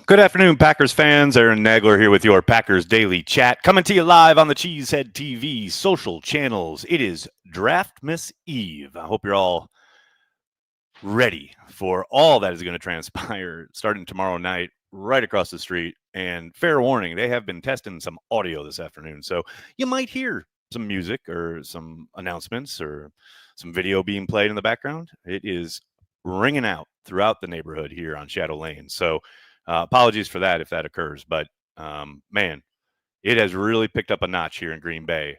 Good afternoon, Packers fans. Aaron Nagler here with your Packers Daily Chat, coming to you live on the Cheesehead TV social channels. It is Draftmas Eve. I hope you're all ready for all that is going to transpire starting tomorrow night right across the street. And fair warning, they have been testing some audio this afternoon, so you might hear some music or some announcements or some video being played in the background. It is ringing out throughout the neighborhood here on Shadow Lane. So apologies for that if that occurs. But, man, it has really picked up a notch here in Green Bay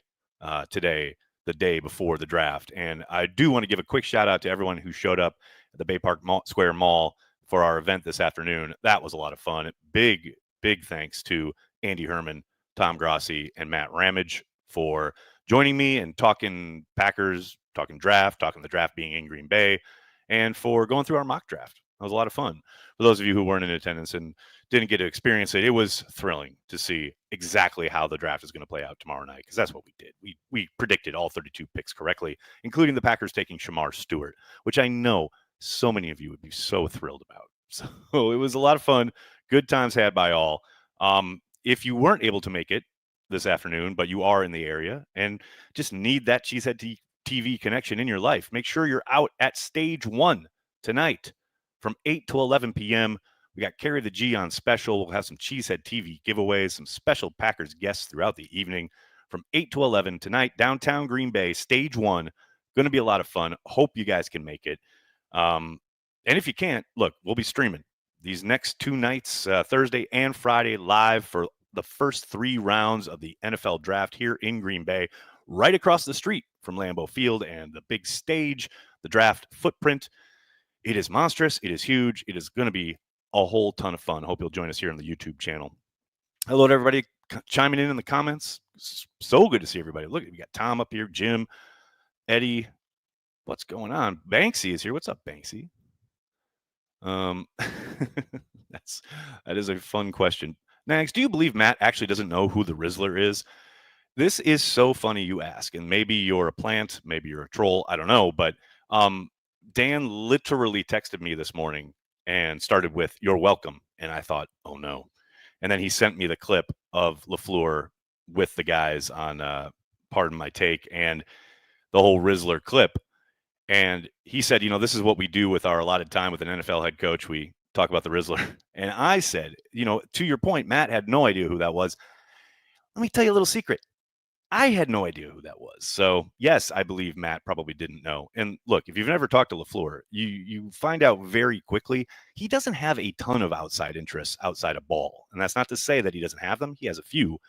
today, the day before the draft. And I do want to give a quick shout out to everyone who showed up at the Bay Park Square Mall for our event this afternoon. That was a lot of fun. Big thanks to Andy Herman, Tom Grossi, and Matt Ramage for joining me and talking Packers, talking draft, talking the draft being in Green Bay, and for going through our mock draft. That was a lot of fun. For those of you who weren't in attendance and didn't get to experience it, it was thrilling to see exactly how the draft is going to play out tomorrow night, because that's what we did. We predicted all 32 picks correctly, including the Packers taking Shamar Stewart, which I know so many of you would be so thrilled about. So it was a lot of fun. Good times had by all. If you weren't able to make it this afternoon, but you are in the area and just need that Cheesehead TV connection in your life, make sure you're out at Stage 1 tonight from 8 to 11 p.m. We got Carry the G on special. We'll have some Cheesehead TV giveaways, some special Packers guests throughout the evening from 8 to 11 tonight, downtown Green Bay, Stage 1. Going to be a lot of fun. Hope you guys can make it. And if you can't, look, we'll be streaming these next two nights, Thursday and Friday, live for the first 3 rounds of the NFL draft here in Green Bay, right across the street from Lambeau Field and the big stage, the draft footprint. It is monstrous. It is huge. It is going to be a whole ton of fun. I hope you'll join us here on the YouTube channel. Hello to everybody chiming in the comments. So good to see everybody. Look, we got Tom up here, Jim, Eddie. What's going on? Banksy is here. What's up, Banksy? That is a fun question. Nags, do you believe Matt actually doesn't know who the Rizzler is? This is so funny you ask, and maybe you're a plant, maybe you're a troll, I don't know, but Dan literally texted me this morning and started with, "You're welcome," and I thought, oh no. And then he sent me the clip of LaFleur with the guys on Pardon My Take and the whole Rizzler clip. And he said, this is what we do with our allotted time with an NFL head coach. We talk about the Rizzler. And I said, to your point, Matt had no idea who that was. Let me tell you a little secret. I had no idea who that was. So, yes, I believe Matt probably didn't know. And look, if you've never talked to LaFleur, you find out very quickly he doesn't have a ton of outside interests outside of ball. And that's not to say that he doesn't have them. He has a few.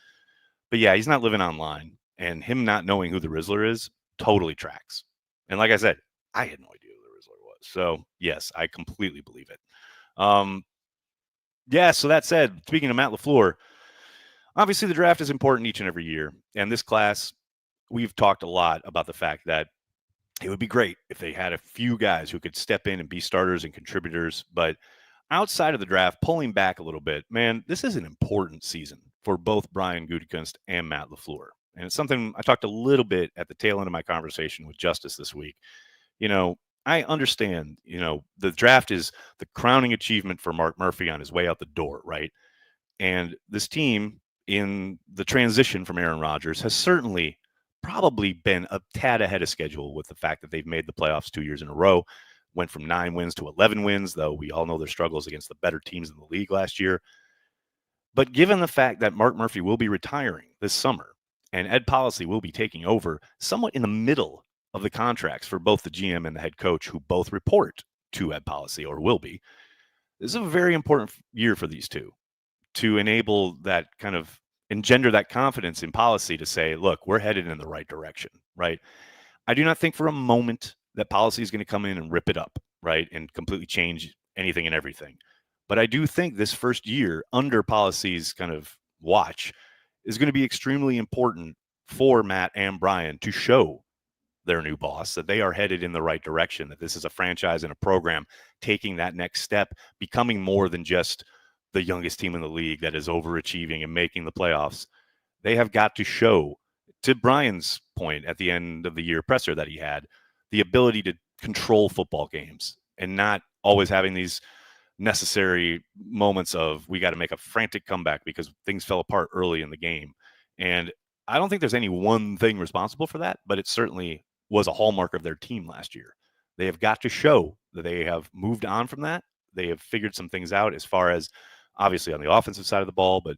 But, yeah, he's not living online. And him not knowing who the Rizzler is totally tracks. And like I said, I had no idea who the Rizzler was. So, yes, I completely believe it. Yeah, so that said, speaking of Matt LaFleur, obviously the draft is important each and every year. And this class, we've talked a lot about the fact that it would be great if they had a few guys who could step in and be starters and contributors. But outside of the draft, pulling back a little bit, man, this is an important season for both Brian Gutekunst and Matt LaFleur. And it's something I talked a little bit at the tail end of my conversation with Justice this week. I understand, the draft is the crowning achievement for Mark Murphy on his way out the door, right? And this team in the transition from Aaron Rodgers has certainly probably been a tad ahead of schedule with the fact that they've made the playoffs 2 years in a row, went from 9 wins to 11 wins, though we all know their struggles against the better teams in the league last year. But given the fact that Mark Murphy will be retiring this summer and Ed Policy will be taking over somewhat in the middle of the contracts for both the GM and the head coach, who both report to Ed Policy or will be, this is a very important year for these two to enable that kind of engender that confidence in Policy to say, look, we're headed in the right direction, right? I do not think for a moment that Policy is going to come in and rip it up, right, and completely change anything and everything. But I do think this first year under Policy's kind of watch is going to be extremely important for Matt and Brian to show their new boss that they are headed in the right direction, that this is a franchise and a program taking that next step, becoming more than just the youngest team in the league that is overachieving and making the playoffs. They have got to show, to Brian's point at the end of the year presser that he had, the ability to control football games and not always having these necessary moments of we got to make a frantic comeback because things fell apart early in the game. And I don't think there's any one thing responsible for that, but it certainly was a hallmark of their team last year. They have got to show that they have moved on from that. They have figured some things out as far as obviously on the offensive side of the ball, but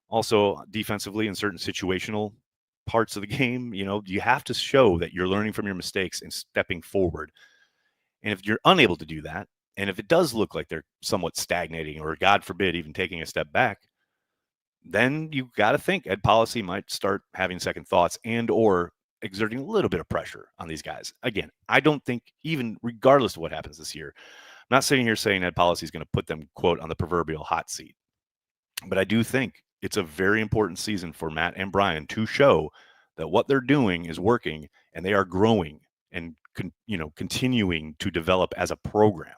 also defensively in certain situational parts of the game. You have to show that you're learning from your mistakes and stepping forward. And if you're unable to do that, and if it does look like they're somewhat stagnating or, God forbid, even taking a step back, then you got to think Ed Policy might start having second thoughts and or exerting a little bit of pressure on these guys. Again, I don't think, even regardless of what happens this year, I'm not sitting here saying Ed Policy is going to put them, quote, on the proverbial hot seat. But I do think it's a very important season for Matt and Brian to show that what they're doing is working and they are growing and continuing to develop as a program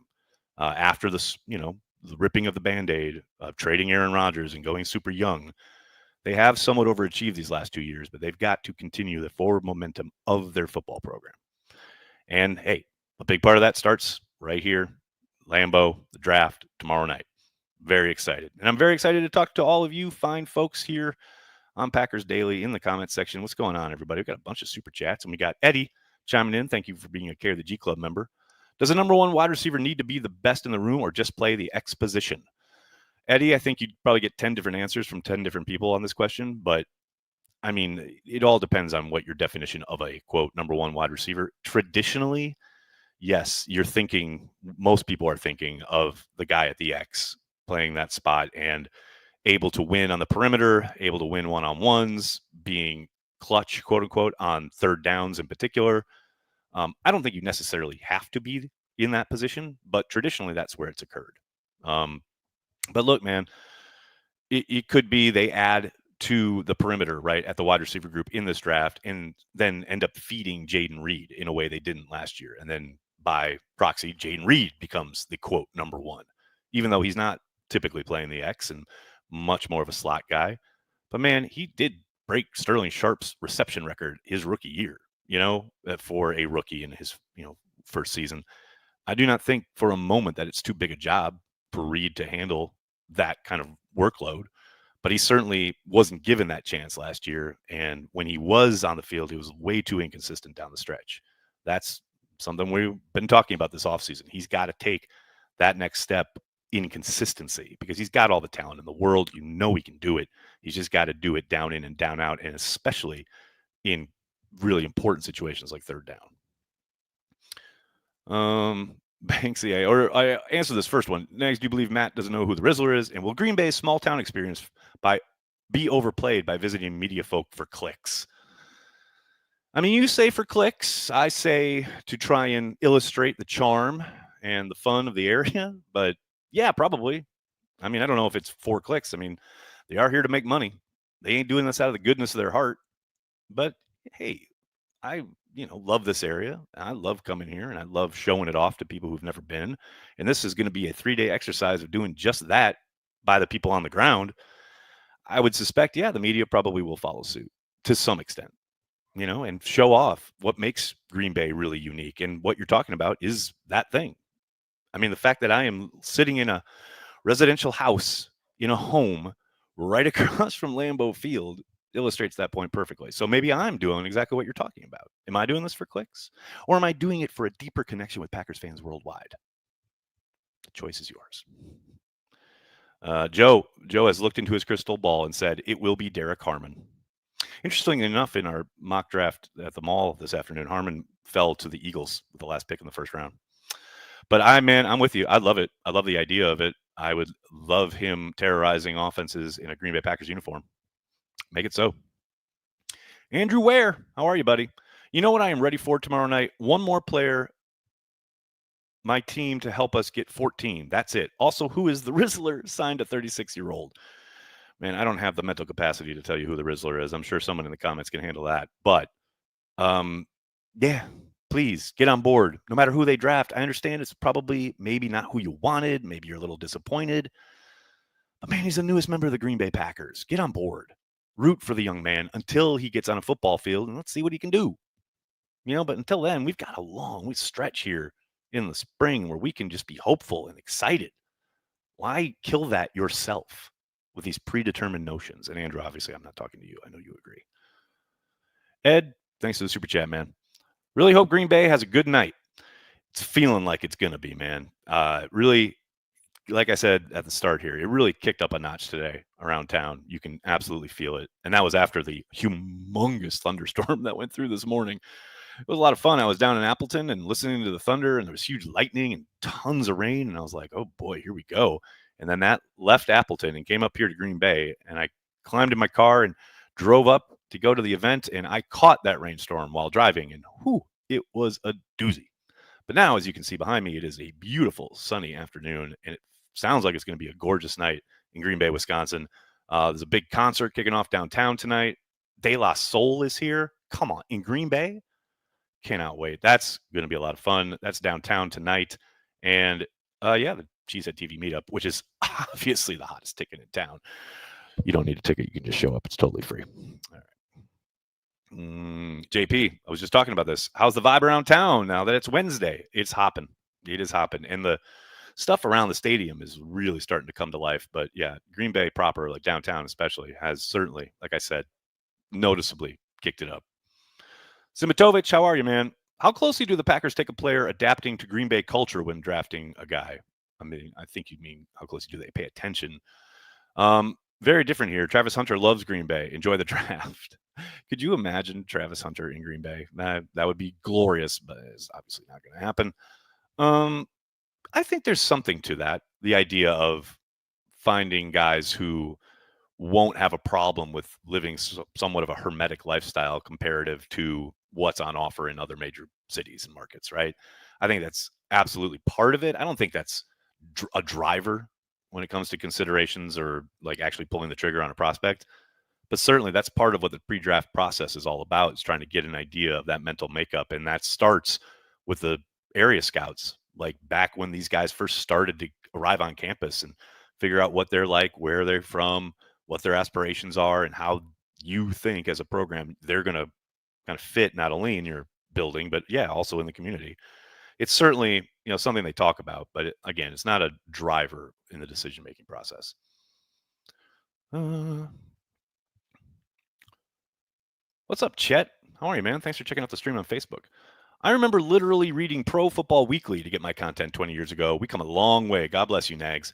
after this, the ripping of the Band-Aid, trading Aaron Rodgers and going super young. They have somewhat overachieved these last 2 years, but they've got to continue the forward momentum of their football program. And hey, a big part of that starts right here, Lambeau, the draft tomorrow night. Very excited. And I'm very excited to talk to all of you fine folks here on Packers Daily in the comments section. What's going on, everybody? We've got a bunch of super chats, and we got Eddie chiming in. Thank you for being a Care of the G Club member. Does a number one wide receiver need to be the best in the room or just play the X position? Eddie, I think you'd probably get 10 different answers from 10 different people on this question, but I mean, it all depends on what your definition of a, quote, number one wide receiver. Traditionally, yes, most people are thinking of the guy at the X playing that spot and able to win on the perimeter, able to win one-on-ones, being clutch, quote unquote, on third downs in particular. I don't think you necessarily have to be in that position, but traditionally that's where it's occurred. But look, man, it could be they add to the perimeter, right, at the wide receiver group in this draft and then end up feeding Jaden Reed in a way they didn't last year. And then by proxy, Jaden Reed becomes the, quote, number one, even though he's not typically playing the X and much more of a slot guy. But, man, he did break Sterling Sharp's reception record his rookie year, for a rookie in his, first season. I do not think for a moment that it's too big a job for Reed to handle that kind of workload, but he certainly wasn't given that chance last year. And when he was on the field, he was way too inconsistent down the stretch. That's something we've been talking about this offseason. He's got to take that next step in consistency because he's got all the talent in the world. He can do it. He's just got to do it down in and down out, and especially in really important situations like third down. Banksy, or I answer this first one. Next, do you believe Matt doesn't know who the Rizzler is? And will Green Bay's small town experience be overplayed by visiting media folk for clicks? I mean, you say for clicks. I say to try and illustrate the charm and the fun of the area. But yeah, probably. I mean, I don't know if it's for clicks. I mean, they are here to make money. They ain't doing this out of the goodness of their heart. But hey, I love this area. I love coming here and I love showing it off to people who've never been. And this is going to be a 3-day exercise of doing just that by the people on the ground. I would suspect, the media probably will follow suit to some extent, and show off what makes Green Bay really unique. And what you're talking about is that thing. I mean, the fact that I am sitting in a residential house in a home right across from Lambeau Field illustrates that point perfectly. So maybe I'm doing exactly what you're talking about. Am I doing this for clicks? Or am I doing it for a deeper connection with Packers fans worldwide? The choice is yours. Joe has looked into his crystal ball and said it will be Derek Harmon. Interestingly enough, in our mock draft at the mall this afternoon, Harmon fell to the Eagles with the last pick in the first round. But I'm with you. I love it. I love the idea of it. I would love him terrorizing offenses in a Green Bay Packers uniform. Make it so. Andrew Ware, how are you, buddy? You know what I am ready for tomorrow night? One more player, my team, to help us get 14. That's it. Also, who is the Rizzler? Signed a 36-year-old. Man, I don't have the mental capacity to tell you who the Rizzler is. I'm sure someone in the comments can handle that. But, please get on board. No matter who they draft, I understand it's probably maybe not who you wanted. Maybe you're a little disappointed. But, man, he's the newest member of the Green Bay Packers. Get on board. Root for the young man until he gets on a football field, and let's see what he can do. But until then, we've got a long stretch here in the spring where we can just be hopeful and excited. Why kill that yourself with these predetermined notions? And Andrew, obviously, I'm not talking to you. I know you agree. Ed, thanks to the super chat, man. Really hope Green Bay has a good night. It's feeling like it's going to be, man. Really, like I said at the start here, it really kicked up a notch today around town. You can absolutely feel it. And that was after the humongous thunderstorm that went through this morning. It was a lot of fun. I was down in Appleton and listening to the thunder, and there was huge lightning and tons of rain. And I was like, oh boy, here we go. And then that left Appleton and came up here to Green Bay. And I climbed in my car and drove up to go to the event. And I caught that rainstorm while driving. And whew, it was a doozy. But now, as you can see behind me, it is a beautiful sunny afternoon. And it sounds like it's going to be a gorgeous night in Green Bay, Wisconsin. There's a big concert kicking off downtown tonight. De La Soul is here. Come on, in Green Bay? Cannot wait. That's going to be a lot of fun. That's downtown tonight. And the Cheesehead TV meetup, which is obviously the hottest ticket in town. You don't need a ticket. You can just show up. It's totally free. All right. JP, I was just talking about this. How's the vibe around town now that it's Wednesday? It's hopping. It is hopping. And the stuff around the stadium is really starting to come to life. But yeah, Green Bay proper, like downtown especially, has certainly, like I said, noticeably kicked it up. Simatovic, how are you, man? How closely do the Packers take a player adapting to Green Bay culture when drafting a guy? I mean, I think you mean how closely do they pay attention? Very different here. Travis Hunter loves Green Bay. Enjoy the draft. Could you imagine Travis Hunter in Green Bay? That would be glorious, but it's obviously not going to happen. I think there's something to that. The idea of finding guys who won't have a problem with living somewhat of a hermetic lifestyle comparative to what's on offer in other major cities and markets, right? I think that's absolutely part of it. I don't think that's a driver when it comes to considerations or like actually pulling the trigger on a prospect. But certainly that's part of what the pre-draft process is all about, is trying to get an idea of that mental makeup. And that starts with the area scouts, like back when these guys first started to arrive on campus and figure out what they're like, where they're from, what their aspirations are, and how you think as a program they're going to kind of fit not only in your building, but yeah, also in the community. It's certainly, something they talk about, but again, it's not a driver in the decision-making process. What's up, Chet? How are you, man? Thanks for checking out the stream on Facebook. I remember literally reading Pro Football Weekly to get my content 20 years ago. We come a long way. God bless you, Nags.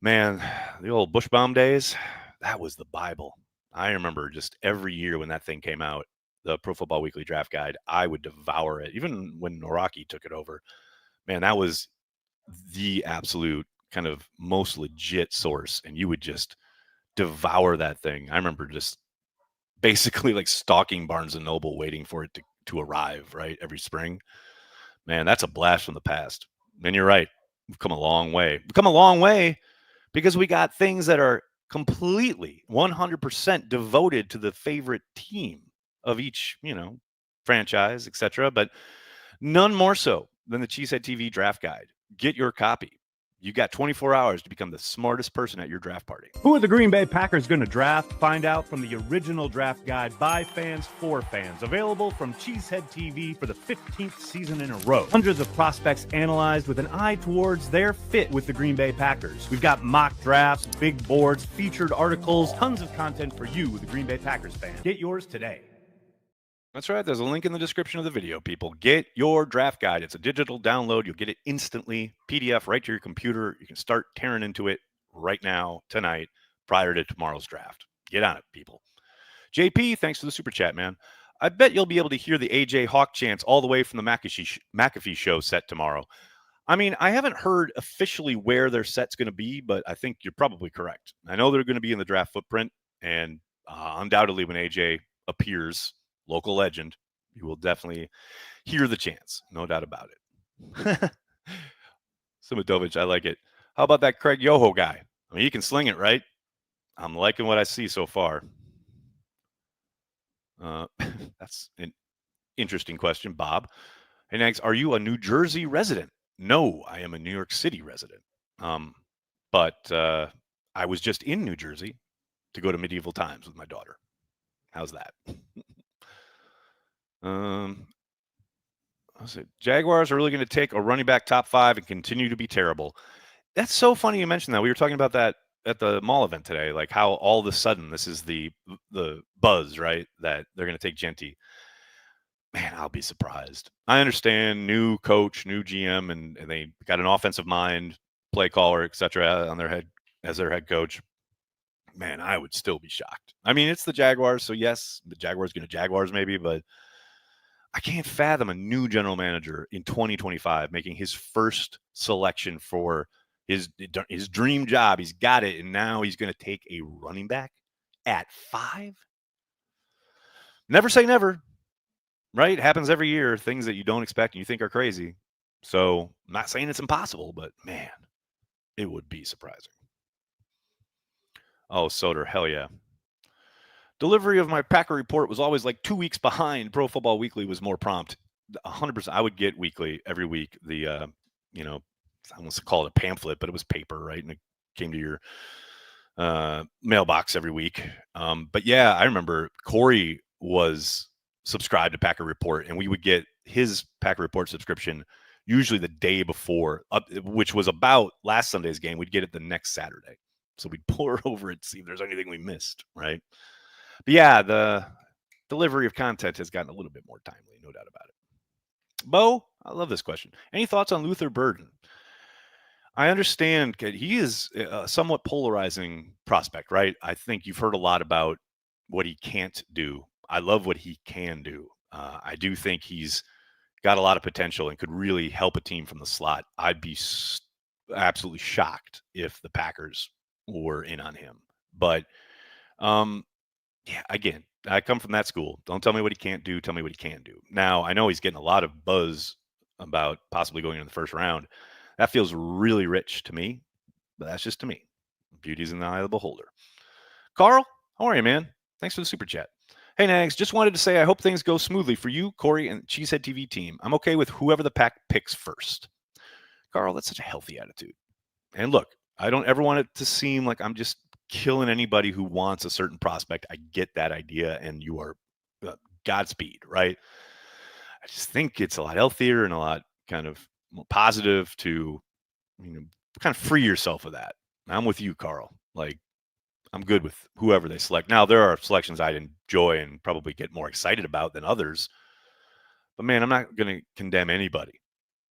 Man, the old Bushbaum days, that was the Bible. I remember just every year when that thing came out, the Pro Football Weekly draft guide, I would devour it. Even when Noraki took it over, man, that was the absolute kind of most legit source. And you would just devour that thing. I remember just basically like stalking Barnes and Noble, waiting for it to arrive, right? Every spring. Man, that's a blast from the past. And you're right. We've come a long way. We've come a long way because we got things that are completely 100% devoted to the favorite team of each, franchise, etc. But none more so than the Cheesehead TV draft guide. Get your copy. You got 24 hours to become the smartest person at your draft party. Who are the Green Bay Packers going to draft? Find out from the original draft guide by fans for fans. Available from Cheesehead TV for the 15th season in a row. Hundreds of prospects analyzed with an eye towards their fit with the Green Bay Packers. We've got mock drafts, big boards, featured articles, tons of content for you, the Green Bay Packers fan. Get yours today. That's right. There's a link in the description of the video, people. Get your draft guide. It's a digital download. You'll get it instantly, PDF right to your computer. You can start tearing into it right now, tonight, prior to tomorrow's draft. Get on it, people. JP, thanks for the super chat, man. I bet you'll be able to hear the AJ Hawk chants all the way from the McAfee show set tomorrow. I mean, I haven't heard officially where their set's going to be, but I think you're probably correct. I know they're going to be in the draft footprint, and undoubtedly when AJ appears, local legend, you will definitely hear the chants. No doubt about it. Simatovich, I like it. How about that Craig Yoho guy? I mean, he can sling it, right? I'm liking what I see so far. That's an interesting question, Bob. Hey, Nags, are you a New Jersey resident? No, I am a New York City resident. But I was just in New Jersey to go to medieval times with my daughter. How's that? Jaguars are really going to take a running back top 5 and continue to be terrible. That's so funny you mentioned that. We were talking about that at the mall event today, like how all of a sudden this is the buzz, right? That they're going to take Genty. Man, I'll be surprised. I understand new coach, new GM, and they got an offensive mind, play caller, etc. on their head as their head coach. Man, I would still be shocked. I mean, it's the Jaguars, so yes, the Jaguars going to Jaguars maybe, but I can't fathom a new general manager in 2025 making his first selection for his dream job. He's got it, and now he's going to take a running back at 5. Never say never, right? It happens every year. Things that you don't expect and you think are crazy. So I'm not saying it's impossible, but man, it would be surprising. Oh, Soder, hell yeah. Delivery of my Packer report was always like 2 weeks behind. Pro Football Weekly was more prompt. 100%. I would get weekly every week. I almost call it a pamphlet, but it was paper, right? And it came to your mailbox every week. But yeah, I remember Corey was subscribed to Packer Report, and we would get his Packer Report subscription usually the day before, which was about last Sunday's game. We'd get it the next Saturday. So we'd pour over it, see if there's anything we missed, right? But yeah, the delivery of content has gotten a little bit more timely, no doubt about it. Bo, I love this question. Any thoughts on Luther Burden? I understand he is a somewhat polarizing prospect, right? I think you've heard a lot about what he can't do. I love what he can do. I do think he's got a lot of potential and could really help a team from the slot. I'd be absolutely shocked if the Packers were in on him. But yeah, again, I come from that school. Don't tell me what he can't do. Tell me what he can do. Now, I know he's getting a lot of buzz about possibly going in the first round. That feels really rich to me, but that's just to me. Beauty's in the eye of the beholder. Carl, how are you, man? Thanks for the super chat. Hey, Nags, just wanted to say I hope things go smoothly for you, Corey, and Cheesehead TV team. I'm okay with whoever the Pack picks first. Carl, that's such a healthy attitude. And look, I don't ever want it to seem like I'm just killing anybody who wants a certain prospect. I get that idea, and you are Godspeed, right? I just think it's a lot healthier and a lot kind of more positive to, kind of free yourself of that. I'm with you, Carl. Like, I'm good with whoever they select. Now, there are selections I'd enjoy and probably get more excited about than others. But man, I'm not going to condemn anybody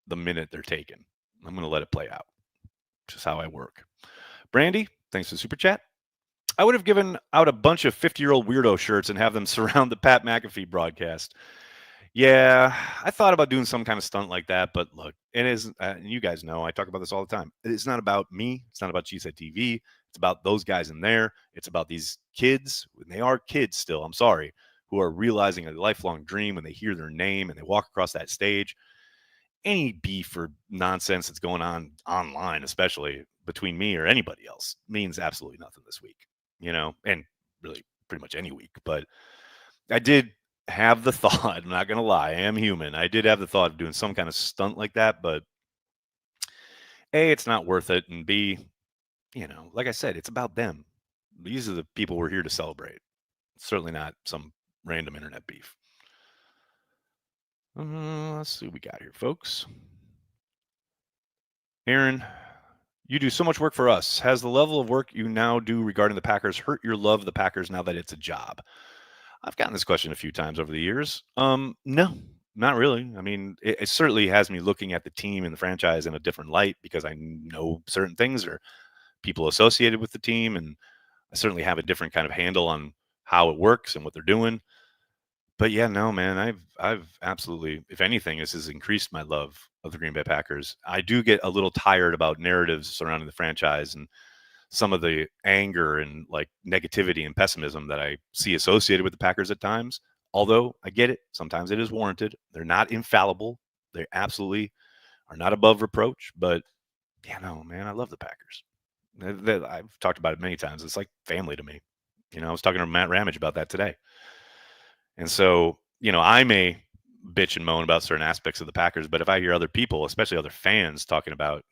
the minute they're taken. I'm going to let it play out. Just how I work. Brandy, thanks for the super chat. I would have given out a bunch of 50-year-old weirdo shirts and have them surround the Pat McAfee broadcast. Yeah, I thought about doing some kind of stunt like that, but look, it is, you guys know, I talk about this all the time. It's not about me. It's not about Cheesehead TV. It's about those guys in there. It's about these kids, and they are kids still, I'm sorry, who are realizing a lifelong dream when they hear their name and they walk across that stage. Any beef or nonsense that's going on online, especially between me or anybody else, means absolutely nothing this week, and really pretty much any week. But I did have the thought, I'm not going to lie, I am human. I did have the thought of doing some kind of stunt like that, but A, it's not worth it. And B, like I said, it's about them. These are the people we're here to celebrate. It's certainly not some random internet beef. Let's see what we got here, folks. Aaron, you do so much work for us. Has the level of work you now do regarding the Packers hurt your love of the Packers now that it's a job? I've gotten this question a few times over the years. No, not really. I mean, it certainly has me looking at the team and the franchise in a different light because I know certain things or people associated with the team, and I certainly have a different kind of handle on how it works and what they're doing. But yeah, no, man, I've absolutely, if anything, this has increased my love of the Green Bay Packers. I do get a little tired about narratives surrounding the franchise and some of the anger and like negativity and pessimism that I see associated with the Packers at times. Although I get it, sometimes it is warranted. They're not infallible. They absolutely are not above reproach. But yeah, no, man, I love the Packers. I've talked about it many times. It's like family to me. I was talking to Matt Ramage about that today. And so, I may bitch and moan about certain aspects of the Packers, but if I hear other people, especially other fans talking about,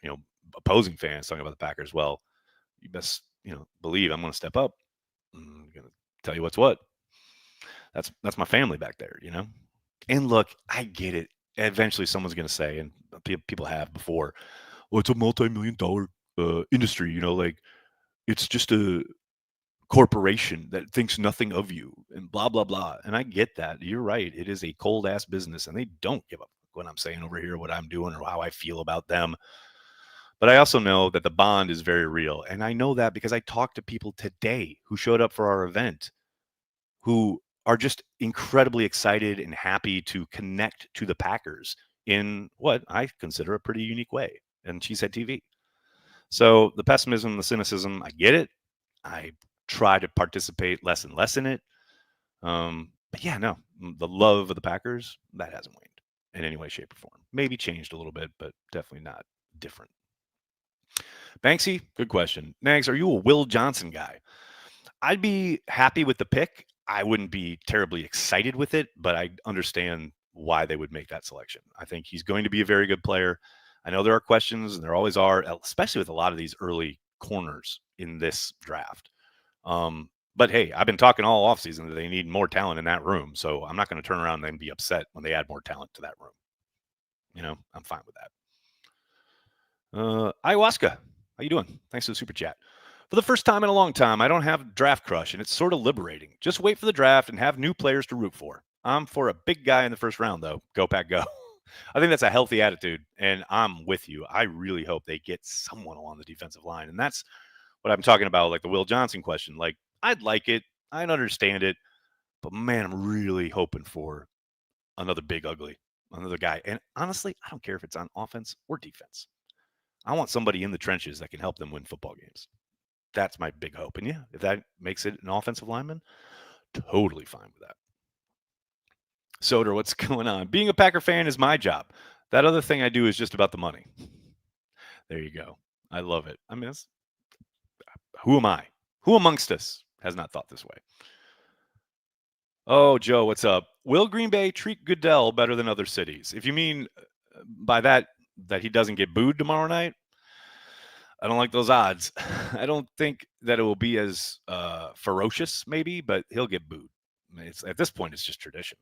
opposing fans talking about the Packers, well, you best, believe I'm going to step up. I'm going to tell you what's what. That's my family back there, And look, I get it. Eventually someone's going to say, and people have before, well, it's a multi-million-dollar industry, like it's just a corporation that thinks nothing of you and blah blah blah. And I get that. You're right. It is a cold ass business and they don't give up what I'm saying over here, what I'm doing or how I feel about them. But I also know that the bond is very real. And I know that because I talked to people today who showed up for our event who are just incredibly excited and happy to connect to the Packers in what I consider a pretty unique way. And she said TV. So the pessimism, the cynicism, I get it. I try to participate less and less in it. But yeah, no, the love of the Packers, that hasn't waned in any way, shape, or form. Maybe changed a little bit, but definitely not different. Banksy, good question. Nags, are you a Will Johnson guy? I'd be happy with the pick. I wouldn't be terribly excited with it, but I understand why they would make that selection. I think he's going to be a very good player. I know there are questions, and there always are, especially with a lot of these early corners in this draft. But hey, I've been talking all offseason that they need more talent in that room. So I'm not going to turn around and be upset when they add more talent to that room. I'm fine with that. Ayahuasca, how you doing? Thanks for the super chat. For the first time in a long time, I don't have draft crush, and it's sort of liberating. Just wait for the draft and have new players to root for. I'm for a big guy in the first round, though. Go Pack, go. I think that's a healthy attitude, and I'm with you. I really hope they get someone along the defensive line, and that's what I'm talking about, like the Will Johnson question. Like, I'd like it. I'd understand it. But, man, I'm really hoping for another big ugly, another guy. And honestly, I don't care if it's on offense or defense. I want somebody in the trenches that can help them win football games. That's my big hope. And yeah, if that makes it an offensive lineman, totally fine with that. Soder, what's going on? Being a Packer fan is my job. That other thing I do is just about the money. There you go. I love it. I mean, who am I? Who amongst us has not thought this way? Oh, Joe, what's up? Will Green Bay treat Goodell better than other cities? If you mean by that he doesn't get booed tomorrow night, I don't like those odds. I don't think that it will be as ferocious, maybe, but he'll get booed. At this point, it's just tradition,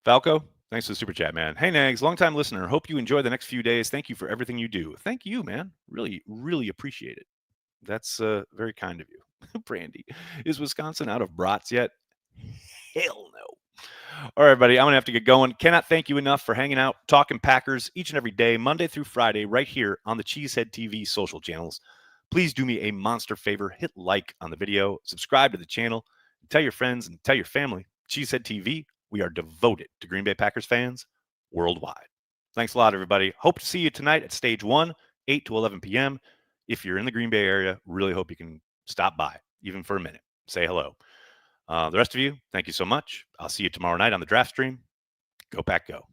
Falco, thanks for the super chat, man. Hey, Nags, longtime listener. Hope you enjoy the next few days. Thank you for everything you do. Thank you, man. Really, really appreciate it. That's very kind of you. Brandy, is Wisconsin out of brats yet? Hell no. All right, buddy, I'm going to have to get going. Cannot thank you enough for hanging out, talking Packers each and every day, Monday through Friday, right here on the Cheesehead TV social channels. Please do me a monster favor. Hit like on the video, subscribe to the channel, and tell your friends and tell your family. Cheesehead TV, we are devoted to Green Bay Packers fans worldwide. Thanks a lot, everybody. Hope to see you tonight at Stage 1, 8 to 11 p.m. If you're in the Green Bay area, really hope you can stop by, even for a minute. Say hello. The rest of you, thank you so much. I'll see you tomorrow night on the draft stream. Go Pack, go.